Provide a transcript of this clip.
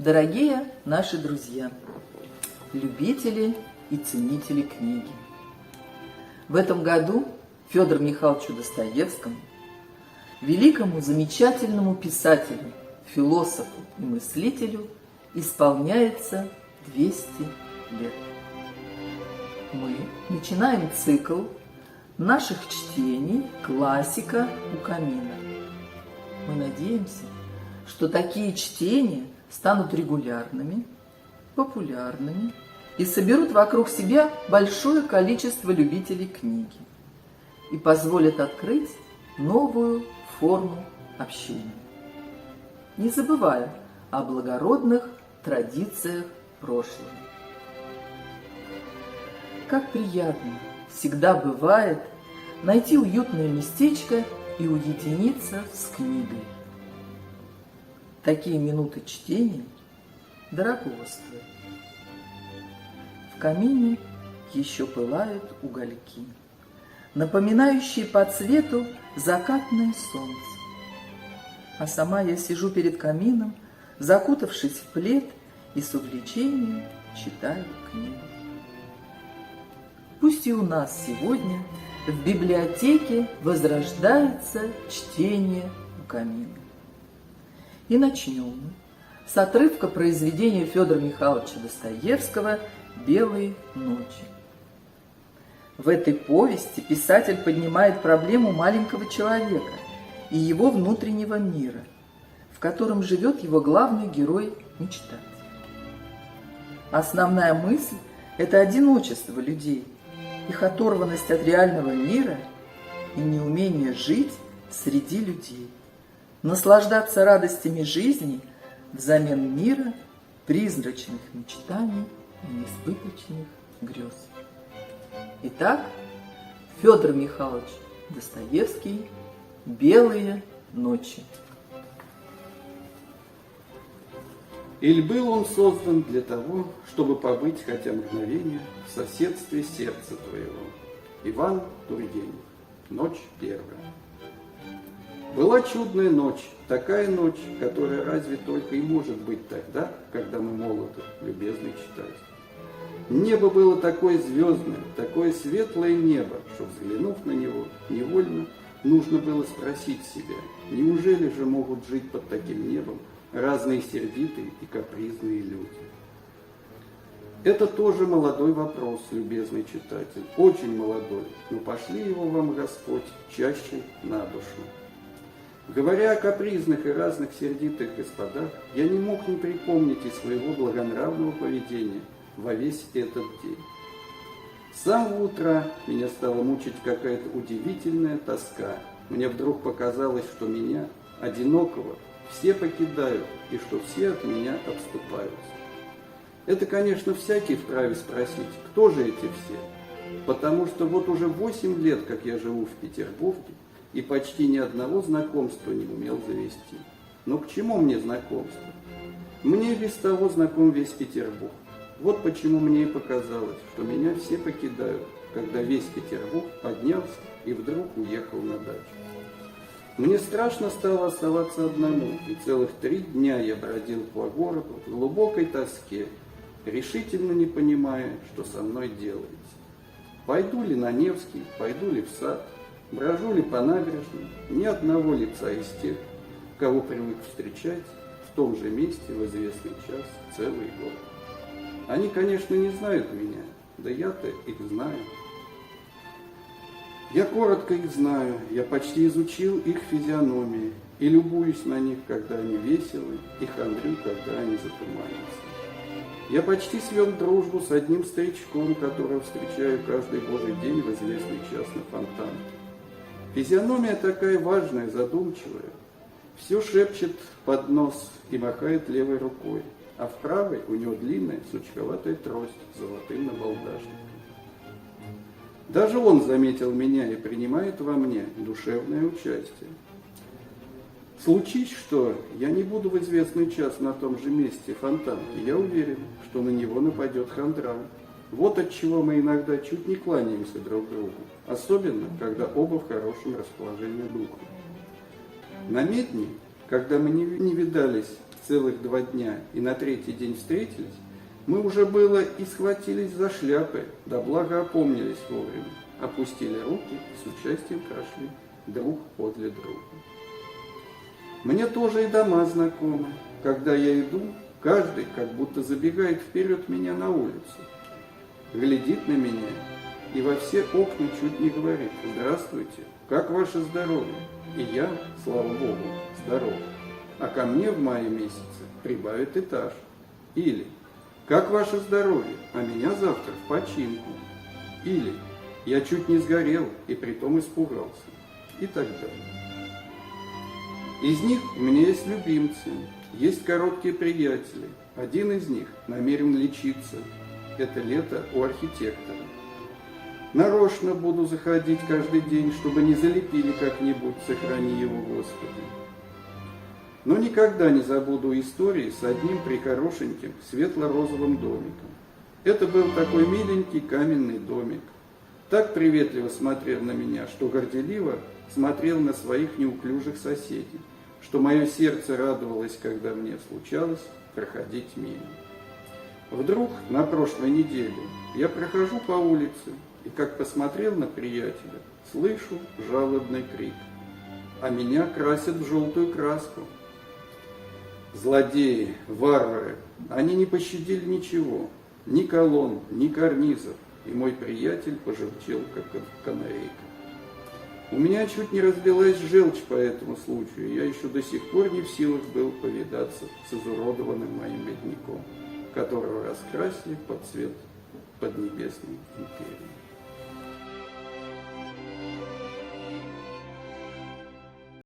Дорогие наши друзья, любители и ценители книги, в этом году Федору Михайловичу Достоевскому, великому замечательному писателю, философу и мыслителю, исполняется 200 лет. Мы начинаем цикл наших чтений «Классика у камина». Мы надеемся, что такие чтения станут регулярными, популярными и соберут вокруг себя большое количество любителей книги и позволят открыть новую форму общения, не забывая о благородных традициях прошлого. Как приятно всегда бывает найти уютное местечко и уединиться с книгой. Такие минуты чтения дорогого стоят. В камине еще пылают угольки, напоминающие по цвету закатное солнце. А сама я сижу перед камином, закутавшись в плед, и с увлечением читаю книгу. Пусть и у нас сегодня в библиотеке возрождается чтение у камина. И начнем мы с отрывка произведения Федора Михайловича Достоевского «Белые ночи». В этой повести писатель поднимает проблему маленького человека и его внутреннего мира, в котором живет его главный герой-мечтатель. Основная мысль – это одиночество людей, их оторванность от реального мира и неумение жить среди людей, наслаждаться радостями жизни взамен мира, призрачных мечтаний и несбыточных грез. Итак, Федор Михайлович Достоевский «Белые ночи». Иль был он создан для того, чтобы побыть хотя мгновение в соседстве сердца твоего. Иван Тургенев. Ночь первая. Была чудная ночь, такая ночь, которая разве только и может быть тогда, когда мы молоды, любезный читатель. Небо было такое звездное, такое светлое небо, что, взглянув на него, невольно нужно было спросить себя, неужели же могут жить под таким небом разные сердитые и капризные люди? Это тоже молодой вопрос, любезный читатель, очень молодой, но пошли его вам, Господь, чаще на душу. Говоря о капризных и разных сердитых господах, я не мог не припомнить и своего благонравного поведения во весь этот день. С самого утра меня стала мучить какая-то удивительная тоска. Мне вдруг показалось, что меня, одинокого, все покидают и что все от меня отступаются. Это, конечно, всякий вправе спросить, кто же эти все? Потому что вот уже 8 лет, как я живу в Петербурге, и почти ни одного знакомства не умел завести. Но к чему мне знакомство? Мне без того знаком весь Петербург. Вот почему мне и показалось, что меня все покидают, когда весь Петербург поднялся и вдруг уехал на дачу. Мне страшно стало оставаться одному, и целых 3 дня я бродил по городу в глубокой тоске, решительно не понимая, что со мной делается. Пойду ли на Невский, пойду ли в сад, брожу ли по набережной, ни одного лица из тех, кого привык встречать в том же месте в известный час целый год. Они, конечно, не знают меня, да я-то их знаю. Я коротко их знаю, я почти изучил их физиономии и любуюсь на них, когда они веселы, и хандрю, когда они затуманятся. Я почти свел дружбу с одним старичком, которого встречаю каждый божий день в известный час на фонтанке. Физиономия такая важная, задумчивая, все шепчет под нос и махает левой рукой, а в правой у него длинная сучковатая трость с золотым набалдашником. Даже он заметил меня и принимает во мне душевное участие. Случись, что я не буду в известный час на том же месте фонтанки, я уверен, что на него нападет хандра. Вот отчего мы иногда чуть не кланяемся друг другу, особенно, когда оба в хорошем расположении духа. На медне, когда мы не видались целых 2 дня и на 3-й день встретились, мы уже было и схватились за шляпы, да благо опомнились вовремя, опустили руки и с участием прошли друг подле друга. Мне тоже и дома знакомы. Когда я иду, каждый как будто забегает вперед меня на улицу, глядит на меня и во все окна чуть не говорит: «Здравствуйте, как ваше здоровье?» И я, слава Богу, здоров. А ко мне в мае месяце прибавит этаж. Или: «Как ваше здоровье?» А меня завтра в починку. Или: «Я чуть не сгорел и притом испугался». И так далее. Из них у меня есть любимцы, есть короткие приятели. Один из них намерен лечиться. Это лето у архитектора. Нарочно буду заходить каждый день, чтобы не залепили как-нибудь, сохрани его, Господи. Но никогда не забуду истории с одним прихорошеньким светло-розовым домиком. Это был такой миленький каменный домик. Так приветливо смотрел на меня, что горделиво смотрел на своих неуклюжих соседей, что мое сердце радовалось, когда мне случалось проходить мимо. Вдруг на прошлой неделе я прохожу по улице и, как посмотрел на приятеля, слышу жалобный крик, а меня красят в желтую краску. Злодеи, варвары, они не пощадили ничего, ни колонн, ни карнизов, и мой приятель пожелтел, как канарейка. У меня чуть не разлилась желчь по этому случаю, я еще до сих пор не в силах был повидаться с изуродованным моим бедняком, которого раскрасили под цвет Поднебесной империи.